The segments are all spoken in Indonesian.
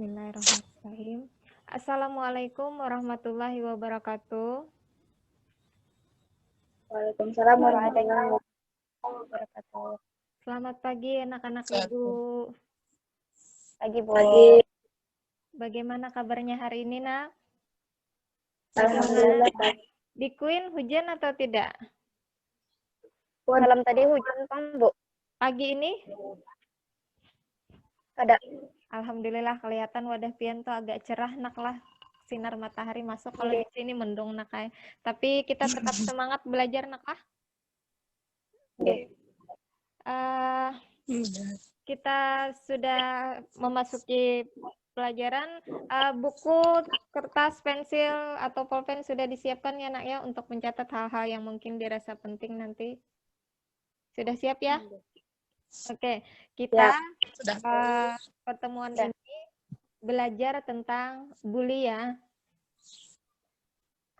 Bismillahirrahmanirrahim. Assalamualaikum warahmatullahi wabarakatuh. Waalaikumsalam warahmatullahi wabarakatuh. Selamat pagi anak-anak Ibu. Pagi, Bu. Bagaimana kabarnya hari ini, Nak? Alhamdulillah. Di Queen hujan atau tidak? Malam tadi hujan, Bu. Pagi ini? Ada. Alhamdulillah kelihatan wadah pian tuh agak cerah, Nak lah. Sinar matahari masuk. Kalau di sini mendung, Nak. Tapi kita tetap semangat belajar, Nak lah. Kita sudah memasuki pelajaran. Buku, kertas, pensil, atau pulpen sudah disiapkan ya, Nak ya, untuk mencatat hal-hal yang mungkin dirasa penting nanti. Sudah siap ya? Oke, kita pertemuan ini belajar tentang bully ya.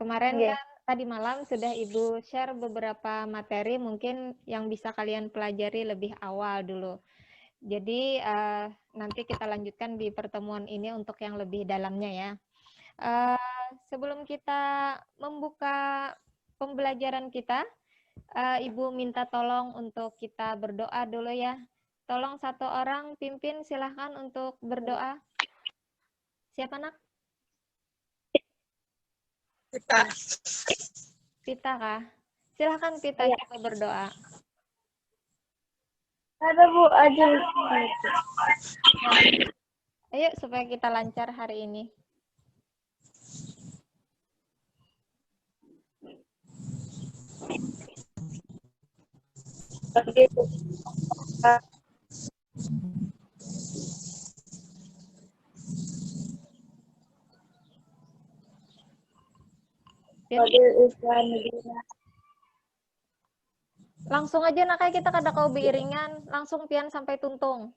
Kemarin kan tadi malam sudah Ibu share beberapa materi mungkin yang bisa kalian pelajari lebih awal dulu. Jadi nanti kita lanjutkan di pertemuan ini untuk yang lebih dalamnya ya. Sebelum kita membuka pembelajaran kita, Ibu minta tolong untuk kita berdoa dulu ya. Tolong satu orang pimpin, silahkan untuk berdoa. Siapa, Nak? Pita kah? Silahkan Pita kita berdoa. Ada, Bu, aja. Ayo supaya kita lancar hari ini. Langsung aja Nak, kita kada kau beiringan, langsung pian sampai tuntung.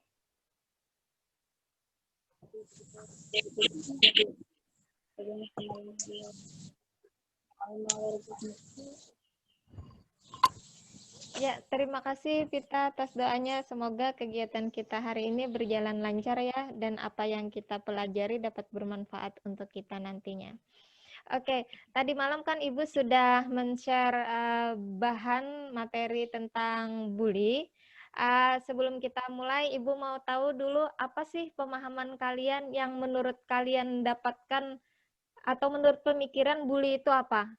Ya, terima kasih Pita atas doanya. Semoga kegiatan kita hari ini berjalan lancar ya, dan apa yang kita pelajari dapat bermanfaat untuk kita nantinya. Oke, tadi malam kan Ibu sudah men-share bahan materi tentang bully. Sebelum kita mulai, Ibu mau tahu dulu apa sih pemahaman kalian yang menurut kalian dapatkan atau menurut pemikiran bully itu apa?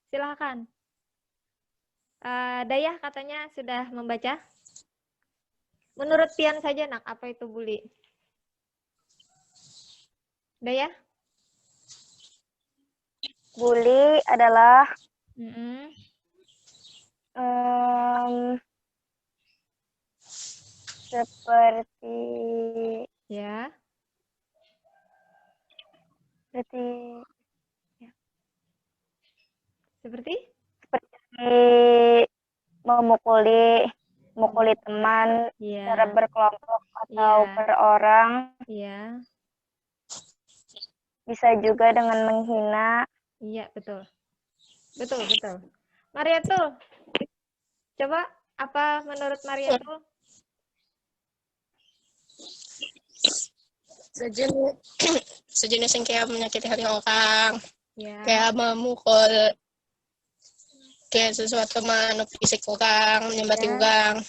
Silahkan. Dayah katanya sudah membaca. Menurut Pian saja, Nak, apa itu bully? Dayah? Bully adalah seperti ya. Seperti memukuli teman secara berkelompok atau per orang. Iya. Bisa juga dengan menghina. Iya, betul. Betul. Mariatul, coba apa menurut Mariatul? Sejenis yang kayak menyakiti hati orang, kayak memukul, kayak sesuatu fisik orang, menyembati orang.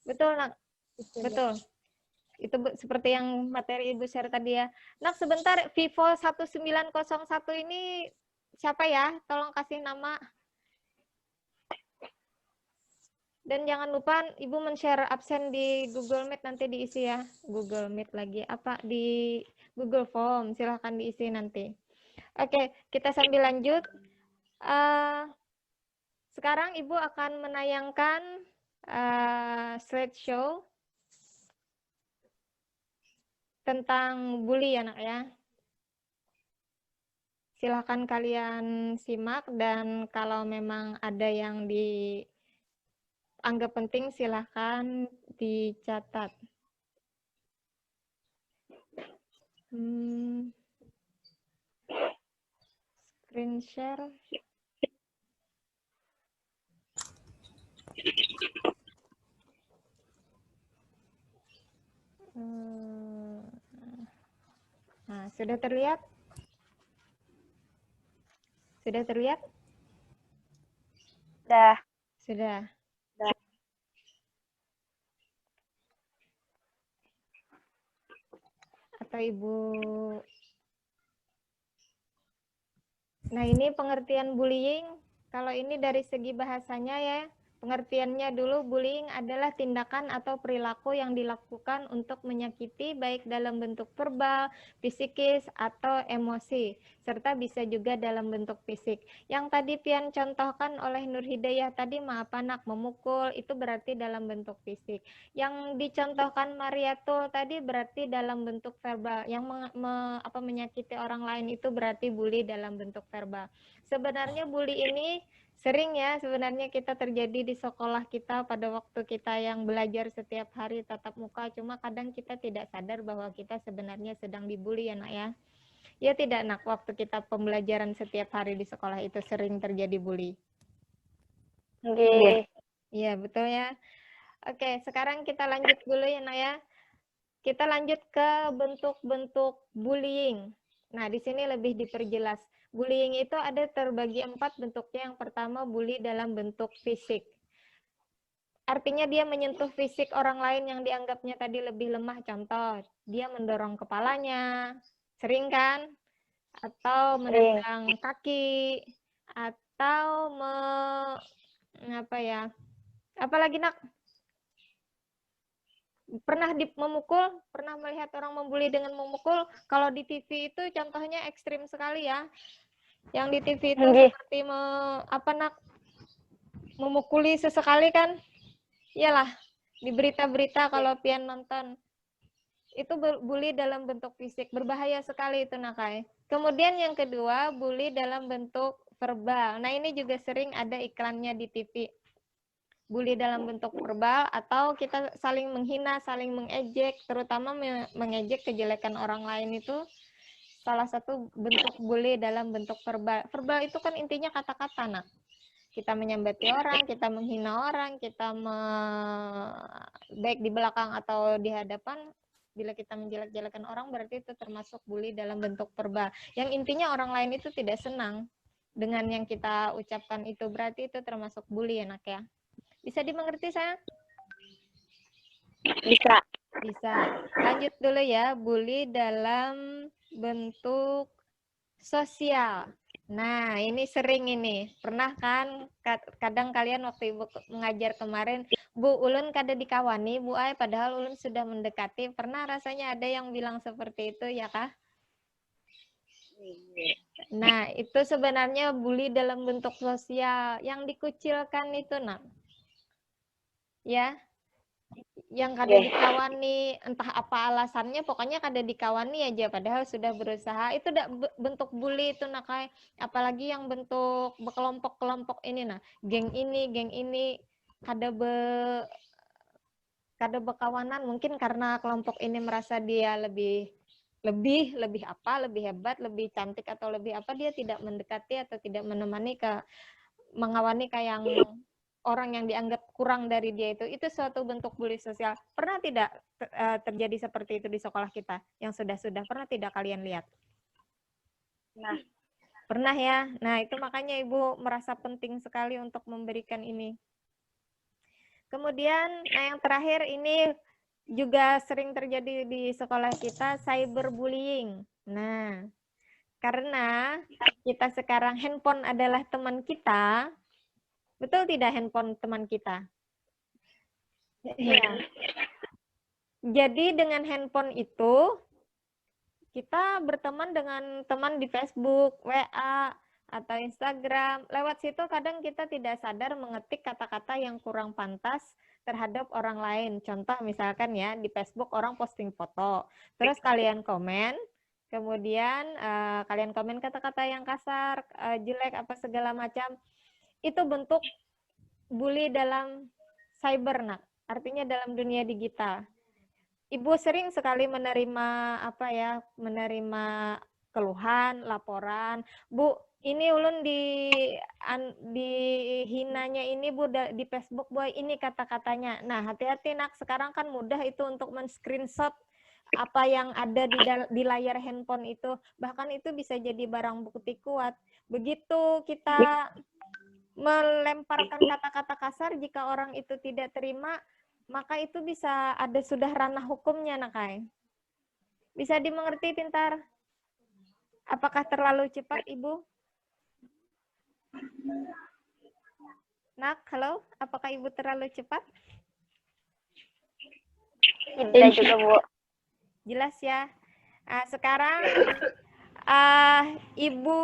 Betul, Nak. Betul. Itu seperti yang materi Ibu share tadi ya. Nak, sebentar, Vivo 1901 ini siapa ya? Tolong kasih nama. Dan jangan lupa Ibu men-share absen di Google Meet, nanti diisi ya. Google Meet lagi. Apa? Di Google Form. Silahkan diisi nanti. Oke, kita sambil lanjut. Sekarang Ibu akan menayangkan slideshow tentang bully ya, Nak ya. Silahkan kalian simak, dan kalau memang ada yang dianggap penting silahkan dicatat. Screen share. Nah, sudah terlihat? Sudah terlihat? Dah. Sudah. Dah. Atau Ibu. Nah, ini pengertian bullying. Kalau ini dari segi bahasanya ya, pengertiannya dulu, bullying adalah tindakan atau perilaku yang dilakukan untuk menyakiti baik dalam bentuk verbal, psikis, atau emosi, serta bisa juga dalam bentuk fisik. Yang tadi Pian contohkan oleh Nur Hidayah tadi, maaf anak, memukul, itu berarti dalam bentuk fisik. Yang dicontohkan Mariatul tadi berarti dalam bentuk verbal. Yang menyakiti orang lain itu berarti bully dalam bentuk verbal. Sebenarnya bully ini sering ya sebenarnya kita terjadi di sekolah kita pada waktu kita yang belajar setiap hari tatap muka, cuma kadang kita tidak sadar bahwa kita sebenarnya sedang dibully ya nak ya. Ya tidak nak, waktu kita pembelajaran setiap hari di sekolah itu sering terjadi bully. Iya betul ya. Oke, sekarang kita lanjut dulu ya nak ya. Kita lanjut ke bentuk-bentuk bullying. Nah, di sini lebih diperjelas. Bullying itu ada terbagi 4 bentuknya. Yang pertama, bully dalam bentuk fisik. Artinya dia menyentuh fisik orang lain yang dianggapnya tadi lebih lemah. Contoh, dia mendorong kepalanya, sering kan? Atau menendang kaki, atau apalagi nak? Pernah memukul, pernah melihat orang membuli dengan memukul. Kalau di TV itu contohnya ekstrim sekali ya. Yang di TV itu seperti memukuli sesekali kan. Iyalah, di berita-berita kalau Pian nonton. Itu bully dalam bentuk fisik, berbahaya sekali itu Nakai. Kemudian yang kedua, bully dalam bentuk verbal. Nah, ini juga sering ada iklannya di TV. Bully dalam bentuk verbal atau kita saling menghina, saling mengejek, terutama mengejek kejelekan orang lain itu salah satu bentuk bully dalam bentuk verbal. Verbal itu kan intinya kata-kata, nak. Kita menyambati orang, kita menghina orang, kita baik di belakang atau di hadapan, bila kita menjelek-jelekan orang berarti itu termasuk bully dalam bentuk verbal. Yang intinya orang lain itu tidak senang dengan yang kita ucapkan itu, berarti itu termasuk bully ya, nak ya. Bisa dimengerti saya? Bisa. Bisa. Lanjut dulu ya, bully dalam bentuk sosial. Nah, ini sering ini. Pernah kan kadang kalian waktu Ibu mengajar kemarin, Bu, ulun kada dikawani, Bu Ai, padahal ulun sudah mendekati. Pernah rasanya ada yang bilang seperti itu ya kah? Nah, itu sebenarnya bully dalam bentuk sosial. Yang dikucilkan itu, nak. Ya, yang kada dikawani, entah apa alasannya, pokoknya kada dikawani aja, padahal sudah berusaha. Itu bentuk bully itu, nak. Apalagi yang bentuk berkelompok-kelompok ini, nah, geng ini, kada berkawanan, mungkin karena kelompok ini merasa dia lebih hebat, lebih cantik atau lebih apa, dia tidak mendekati atau tidak mengawani kayak yang orang yang dianggap kurang dari dia itu suatu bentuk bully sosial. Pernah tidak terjadi seperti itu di sekolah kita? Yang sudah pernah tidak kalian lihat? Nah. Pernah ya? Nah, itu makanya Ibu merasa penting sekali untuk memberikan ini. Kemudian, nah yang terakhir ini juga sering terjadi di sekolah kita, cyberbullying. Nah, karena kita sekarang handphone adalah teman kita, betul tidak handphone teman kita? Iya. Jadi dengan handphone itu, kita berteman dengan teman di Facebook, WA, atau Instagram. Lewat situ kadang kita tidak sadar mengetik kata-kata yang kurang pantas terhadap orang lain. Contoh misalkan ya, di Facebook orang posting foto, terus kalian komen, kemudian kalian komen kata-kata yang kasar, jelek, apa segala macam. Itu bentuk bully dalam cyber, nak. Artinya dalam dunia digital. Ibu sering sekali menerima menerima keluhan, laporan. Bu, ini ulun dihinanya ini Bu di Facebook, Bu, ini kata-katanya. Nah, hati-hati nak, sekarang kan mudah itu untuk men-screenshot apa yang ada di layar handphone itu. Bahkan itu bisa jadi barang bukti kuat. Begitu kita melemparkan kata-kata kasar, jika orang itu tidak terima, maka itu bisa ada sudah ranah hukumnya, Nakai. Bisa dimengerti, Pintar? Apakah terlalu cepat, Ibu? Nak, halo? Apakah Ibu terlalu cepat? Tidak juga, Bu. Jelas ya. Nah, sekarang Ibu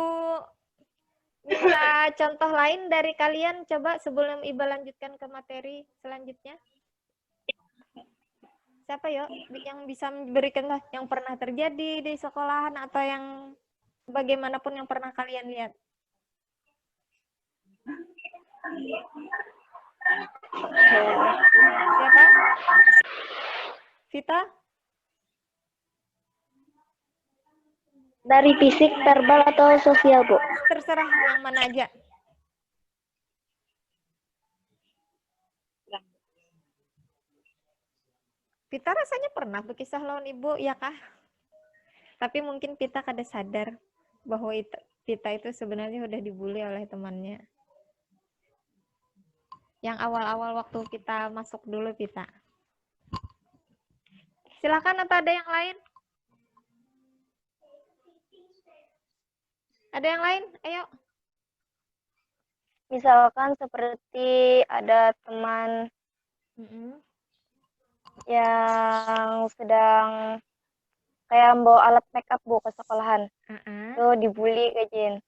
minta contoh lain dari kalian, coba sebelum Ibu lanjutkan ke materi selanjutnya. Siapa yuk yang bisa memberikan yang pernah terjadi di sekolahan atau yang bagaimanapun yang pernah kalian lihat? Siapa? Vita? Dari fisik, verbal, atau sosial, Bu? Terserah yang mana aja. Vita rasanya pernah berkisah lawan ibu, ya kah? Tapi mungkin Vita kada sadar bahwa Vita itu sebenarnya udah dibully oleh temannya. Yang awal-awal waktu kita masuk dulu, Vita. Silakan, atau ada yang lain? Ada yang lain? Ayo. Misalkan seperti ada teman yang sedang kayak bawa alat make up, Bu, ke sekolahan. Tuh dibully kejin.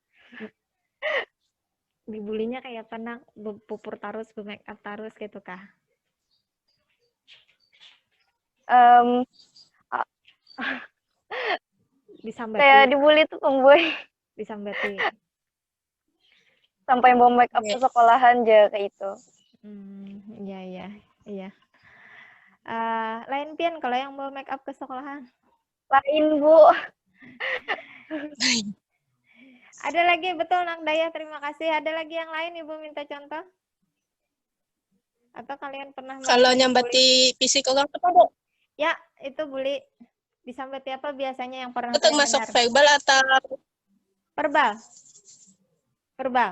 Dibulinya kayak apa, pupur tarus, make up tarus gitu kah? Disambati. Kayak dibully tuh pemboy. Disambati. Sampai bawa make up ke sekolahan aja kayak itu. Iya. Lain Pian kalau yang bawa make up ke sekolahan? Lain, Bu. Ada lagi, betul Nak Daya, terima kasih. Ada lagi yang lain Ibu minta contoh? Atau kalian pernah kalau nyambati fisik orang apa, Bu? Ya, itu bully. Disambati apa biasanya yang pernah Betul masuk verbal atau verbal? Verbal.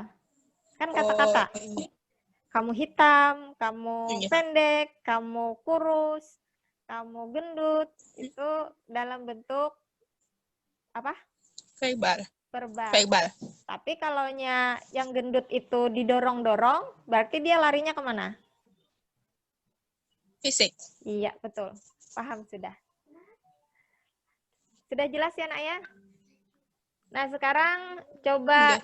Kan kata-kata. Kamu hitam, kamu pendek, kamu kurus, kamu gendut, itu dalam bentuk apa? verbal. Verbal. Tapi kalau yang gendut itu didorong-dorong, berarti dia larinya kemana? Fisik. Iya, betul. Paham sudah. Sudah jelas ya, Nak ya? Nah, sekarang coba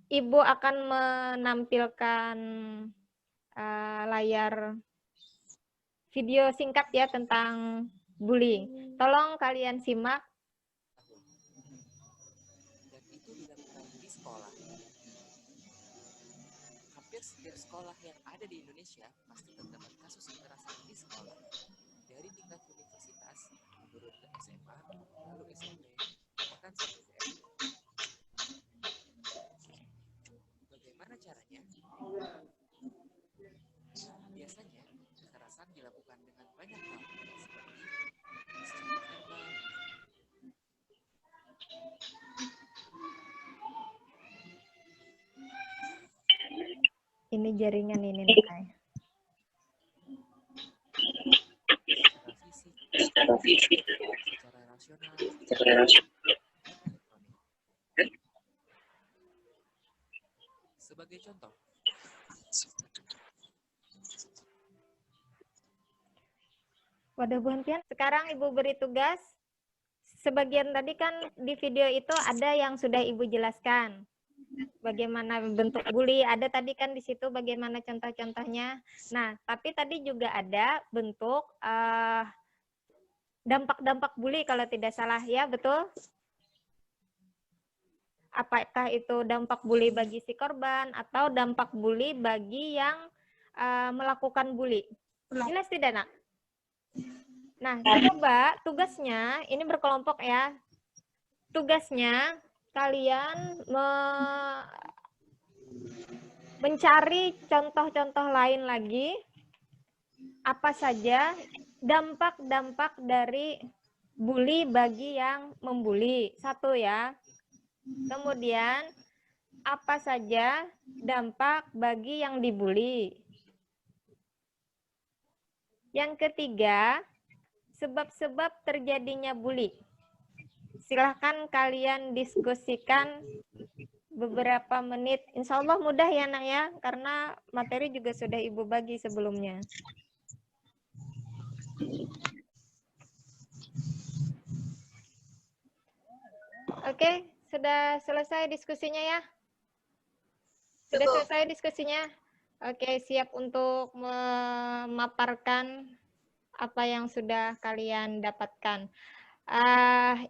Ibu akan menampilkan layar video singkat ya tentang bullying. Tolong kalian simak. Dan itu dilakukan di sekolah. Hampir setiap sekolah yang ada di Indonesia pasti terdapat kasus kekerasan di sekolah. Dari tingkat universitas, turun ke SMA, lalu SMP, bahkan sekunder. Bagaimana caranya? Biasanya, kekerasan dilakukan dengan banyak hal, seperti secara verbal, Ini jaringan ini, Nakai. secara fisik, secara rasional, dan elektronik. Sebagai contoh, Wadah Bu Hentian, sekarang Ibu beri tugas. Sebagian tadi kan di video itu ada yang sudah Ibu jelaskan. Bagaimana bentuk bully, ada tadi kan di situ bagaimana contoh-contohnya. Nah, tapi tadi juga ada bentuk dampak-dampak bully kalau tidak salah, ya betul? Apakah itu dampak bully bagi si korban atau dampak bully bagi yang melakukan bully? Jelas tidak, Nak? Nah, coba tugasnya, ini berkelompok ya. Tugasnya kalian mencari contoh-contoh lain lagi. Apa saja dampak-dampak dari bully bagi yang membuli. Satu ya. Kemudian, apa saja dampak bagi yang dibully? Yang ketiga, sebab-sebab terjadinya bully. Silahkan kalian diskusikan beberapa menit. Insya Allah mudah ya nak ya, karena materi juga sudah Ibu bagi sebelumnya. Oke, sudah selesai diskusinya ya? Sudah selesai diskusinya? Oke, siap untuk memaparkan apa yang sudah kalian dapatkan.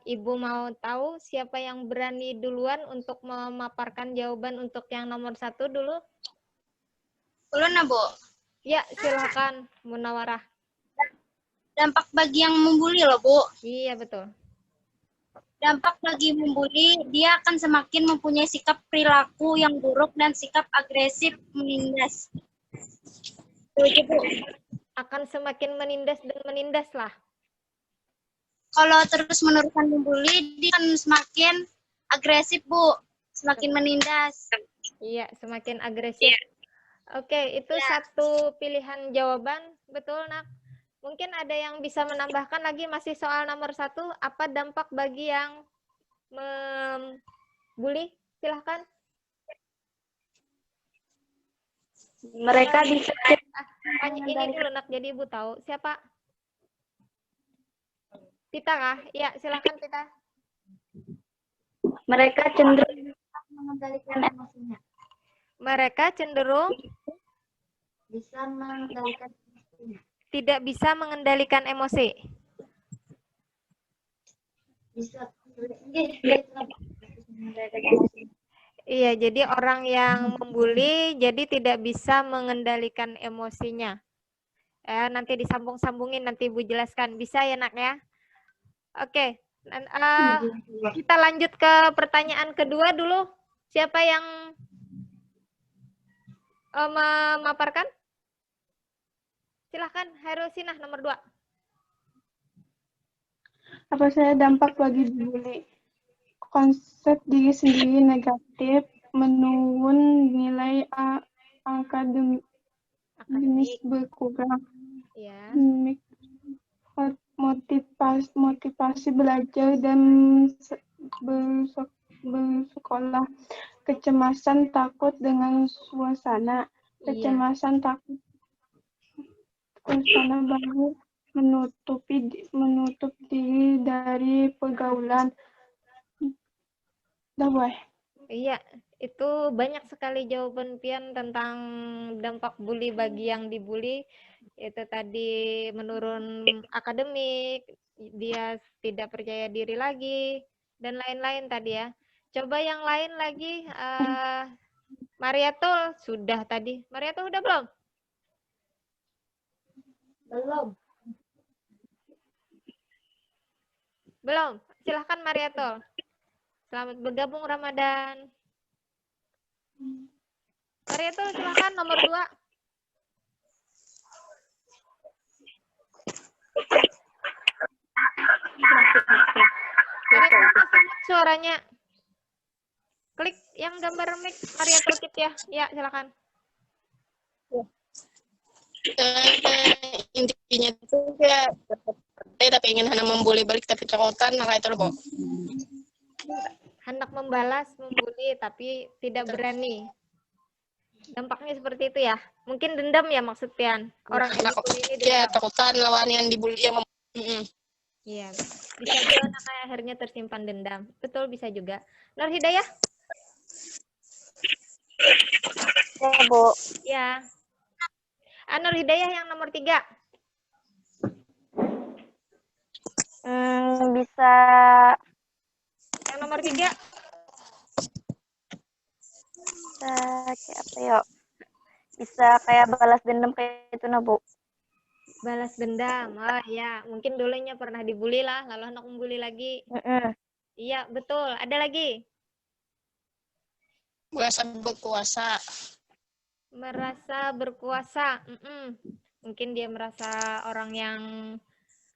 Ibu mau tahu siapa yang berani duluan untuk memaparkan jawaban untuk yang nomor 1 dulu? Ulun na, Bu. Ya, silakan Munawarah. Dampak bagi yang membuli loh, Bu. Iya, betul. Dampak bagi membuli, dia akan semakin mempunyai sikap perilaku yang buruk dan sikap agresif menindas. Setuju, Bu. Akan semakin menindas dan menindas lah. Kalau terus meneruskan membuli, dia akan semakin agresif, Bu. Semakin menindas. Iya, semakin agresif. Oke, itu satu pilihan jawaban. Betul, Nak. Mungkin ada yang bisa menambahkan lagi, masih soal nomor 1. Apa dampak bagi yang membuli? Silahkan. Mereka bisa Ini dulu, Nak, jadi Ibu tahu. Siapa? Pita kah? Ya, silahkan Pita. mereka cenderung mengendalikan emosinya. Mereka cenderung Bisa mengendalikan emosinya. tidak bisa mengendalikan emosi. Bisa. Iya, jadi orang yang membuli jadi tidak bisa mengendalikan emosinya. Nanti disambung-sambungin, nanti Ibu jelaskan. Bisa ya, Nak ya? Oke. Kita lanjut ke pertanyaan kedua dulu. Siapa yang memaparkan? Silahkan, Herusinah nomor 2. Apa saja dampak bagi dibully? Konsep diri sendiri negatif, menurun nilai akademis berkurang, Ya. motivasi belajar dan bersekolah, kecemasan takut dengan suasana, kecemasan takut suasana baru, menutup diri dari pergaulan. Iya, itu banyak sekali jawaban Pian tentang dampak bully bagi yang dibully. Itu tadi menurun akademik, dia tidak percaya diri lagi, dan lain-lain tadi ya. Coba yang lain lagi, Mariatul sudah tadi. Mariatul udah belum? Belum. Silahkan Mariatul. Selamat bergabung Ramadan. Mariatul silahkan nomor 2. Suaranya. Klik yang gambar mic Mariatul Kit ya. Ya, silakan. Intinya itu ya tapi ingin hanya membuli balik tapi cokotan nah itu loh. Hendak membalas, membuli tapi tidak berani. Dampaknya seperti itu ya. Mungkin dendam ya maksud Pian. Orang yang dibully ini dendam. Ya, takutan lawan yang dibully yang Iya. Bisa juga kayak akhirnya tersimpan dendam. Betul, bisa juga. Nur Hidayah? Ya, Bu. Ya. Nur Hidayah yang nomor 3. Bisa Yang nomor 3. kayak apa ya? Bisa kayak balas dendam kayak itu nah, Bu. Balas dendam. Oh ya, mungkin dulunya pernah dibully lah, lalu hendak membuli lagi. Iya, betul. Ada lagi? merasa berkuasa. Merasa berkuasa. Mungkin dia merasa orang yang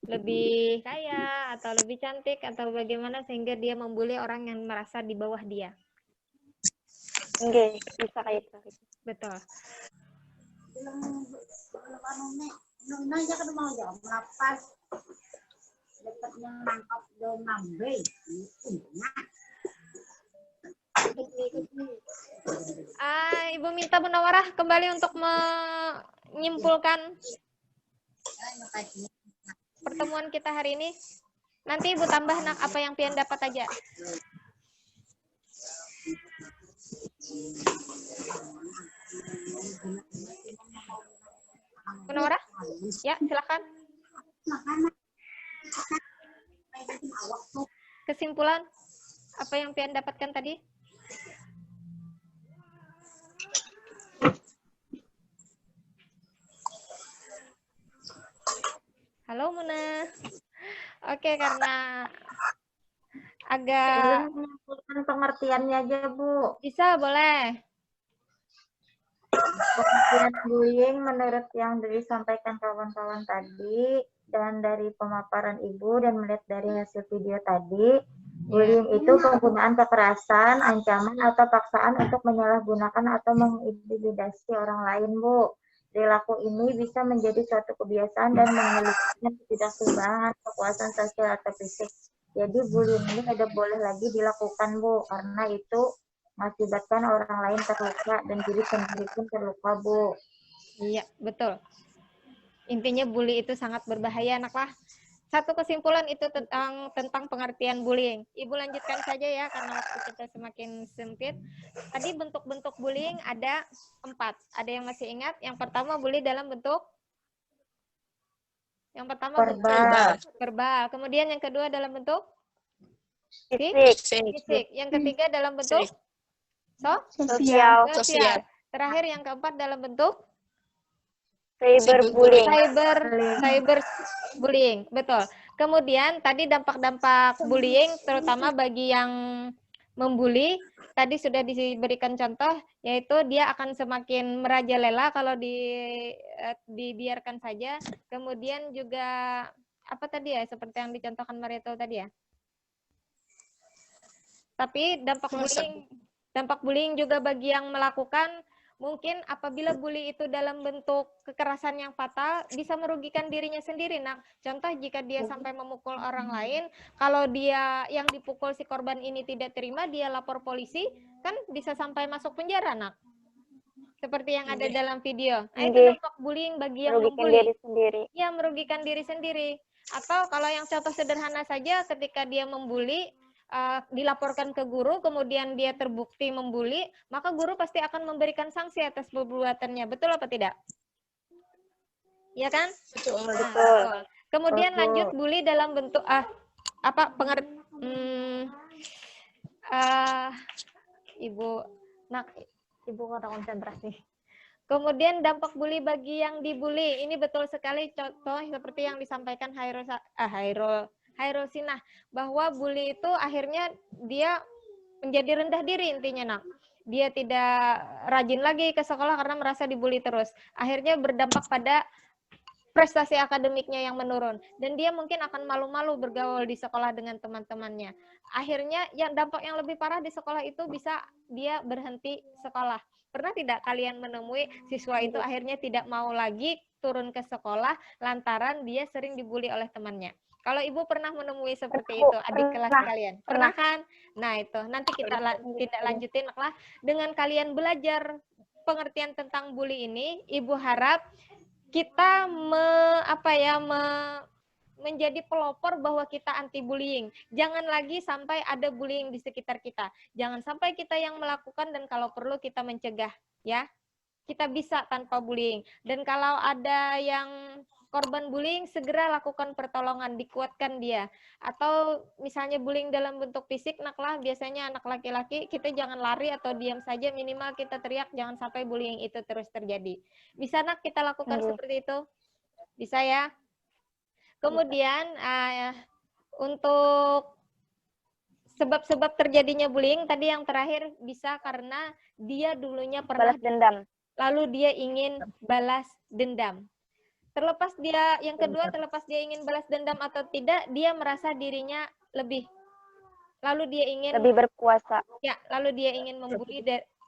lebih kaya atau lebih cantik atau bagaimana sehingga dia membuli orang yang merasa di bawah dia. Oke, bisa kayak itu. Betul. Ibu minta Munawarah kembali untuk menyimpulkan pertemuan kita hari ini. Nanti Ibu tambah nak apa yang pian dapat aja. Munawarah? Ya, silakan. Kesimpulan apa yang pian dapatkan tadi? Halo Muna. Oke, karena agak menyimpulkan pengertiannya aja, Bu. Bisa, boleh. Pengertian bullying menurut yang disampaikan kawan-kawan tadi dan dari pemaparan Ibu dan melihat dari hasil video tadi, bullying itu penggunaan kekerasan, ancaman atau paksaan untuk menyalahgunakan atau mengintimidasi orang lain, Bu. Perilaku ini bisa menjadi suatu kebiasaan dan memiliki ketidakseimbangan kekuasaan sosial atau fisik. Jadi bullying ini tidak boleh lagi dilakukan, Bu, karena itu mengakibatkan orang lain terluka dan diri sendiri pun terluka, Bu. Iya, betul. Intinya bully itu sangat berbahaya, anaklah. Satu kesimpulan itu tentang pengertian bullying. Ibu lanjutkan saja ya, karena waktu kita semakin sempit. Tadi bentuk-bentuk bullying ada 4. Ada yang masih ingat? Yang pertama bully dalam bentuk? Yang pertama verbal. Kemudian yang kedua dalam bentuk? Fisik. Yang ketiga dalam bentuk? Sosial. Terakhir yang keempat dalam bentuk? Cyberbullying, betul. Kemudian tadi dampak-dampak bullying terutama bagi yang membuli tadi sudah diberikan contoh, yaitu dia akan semakin merajalela kalau dibiarkan saja. Kemudian juga apa tadi ya, seperti yang dicontohkan Mariatul tadi ya. Tapi dampak bullying juga bagi yang melakukan. Mungkin apabila bully itu dalam bentuk kekerasan yang fatal, bisa merugikan dirinya sendiri. Nah, contoh jika dia sampai memukul orang lain, kalau dia yang dipukul si korban ini tidak terima, dia lapor polisi, kan bisa sampai masuk penjara, nak. Seperti yang ada dalam video. Nah, itu dampak bullying bagi yang membuli. Ya, merugikan diri sendiri. Atau kalau yang contoh sederhana saja, ketika dia membuli, dilaporkan ke guru, kemudian dia terbukti membuli, maka guru pasti akan memberikan sanksi atas perbuatannya. Betul apa tidak? Iya kan? Betul. Betul. Kemudian lanjut bully dalam bentuk Ibu kata konsentrasi. Kemudian dampak bully bagi yang dibully. Ini betul sekali contoh seperti yang disampaikan Hairosinah, bahwa bully itu akhirnya dia menjadi rendah diri intinya, nak. Dia tidak rajin lagi ke sekolah karena merasa dibully terus. Akhirnya berdampak pada prestasi akademiknya yang menurun. Dan dia mungkin akan malu-malu bergaul di sekolah dengan teman-temannya. Akhirnya yang dampak yang lebih parah di sekolah itu bisa dia berhenti sekolah. Pernah tidak kalian menemui siswa itu akhirnya tidak mau lagi turun ke sekolah lantaran dia sering dibully oleh temannya? Kalau Ibu pernah menemui seperti itu adik kelas kalian? Pernah kan? Nah, itu nanti kita tidak lanjutin lah. Dengan kalian belajar pengertian tentang bully ini, Ibu harap kita menjadi pelopor bahwa kita anti bullying. Jangan lagi sampai ada bullying di sekitar kita. Jangan sampai kita yang melakukan dan kalau perlu kita mencegah, ya. Kita bisa tanpa bullying. Dan kalau ada yang korban bullying, segera lakukan pertolongan, dikuatkan dia. Atau misalnya bullying dalam bentuk fisik, naklah biasanya anak laki-laki, kita jangan lari atau diam saja, minimal kita teriak, jangan sampai bullying itu terus terjadi. Bisa nak kita lakukan seperti itu? Bisa ya? Kemudian untuk sebab-sebab terjadinya bullying, tadi yang terakhir bisa karena dia dulunya pernah balas dendam. Lalu dia ingin balas dendam. Terlepas dia, yang kedua, terlepas dia ingin balas dendam atau tidak, dia merasa dirinya lebih. Lalu dia ingin lebih berkuasa. Ya, lalu dia ingin membuli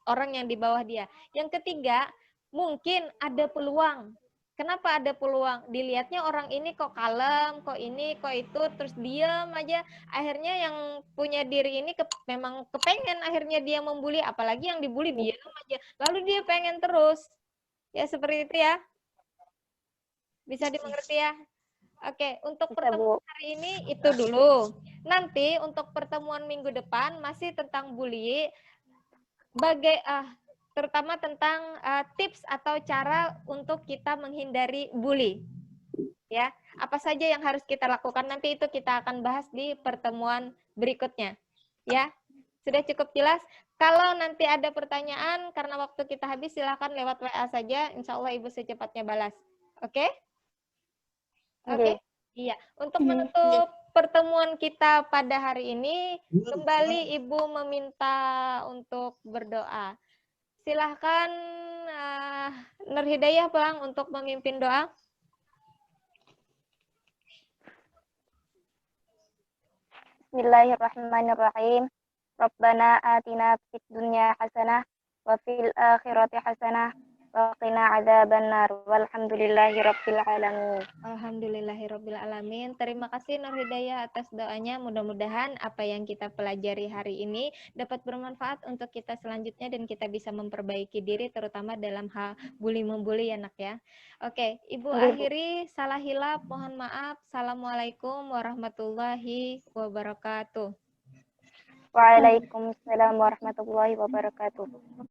orang yang di bawah dia. Yang ketiga, mungkin ada peluang. Kenapa ada peluang? Dilihatnya orang ini kok kalem, kok ini, kok itu, terus diam aja. Akhirnya yang punya diri ini memang kepengen akhirnya dia membuli, apalagi yang dibully diam aja. Lalu dia pengen terus. Ya, seperti itu ya. Bisa dimengerti ya? Oke, untuk pertemuan hari ini itu dulu. Nanti untuk pertemuan minggu depan masih tentang bully. Terutama tentang tips atau cara untuk kita menghindari bully. Ya, apa saja yang harus kita lakukan nanti itu kita akan bahas di pertemuan berikutnya. Ya, sudah cukup jelas. Kalau nanti ada pertanyaan karena waktu kita habis silahkan lewat WA saja. Insya Allah Ibu secepatnya balas. Oke? Oke. Iya. Untuk menutup pertemuan kita pada hari ini, kembali Ibu meminta untuk berdoa. Silahkan Nur Hidayah Bang untuk memimpin doa. Bismillahirrahmanirrahim. Rabbana atina fid dunya hasanah wa fil akhirati hasanah wa qina adzabannar. Walhamdulillahirabbil alamin. Alhamdulillahirabbil alamin. Terima kasih Nur Hidayah atas doanya. Mudah-mudahan apa yang kita pelajari hari ini dapat bermanfaat untuk kita selanjutnya dan kita bisa memperbaiki diri terutama dalam hal bully-membuli ya Nak ya. Oke, Ibu akhiri, salah hilap mohon maaf. Assalamualaikum warahmatullahi wabarakatuh. Waalaikumsalam warahmatullahi wabarakatuh.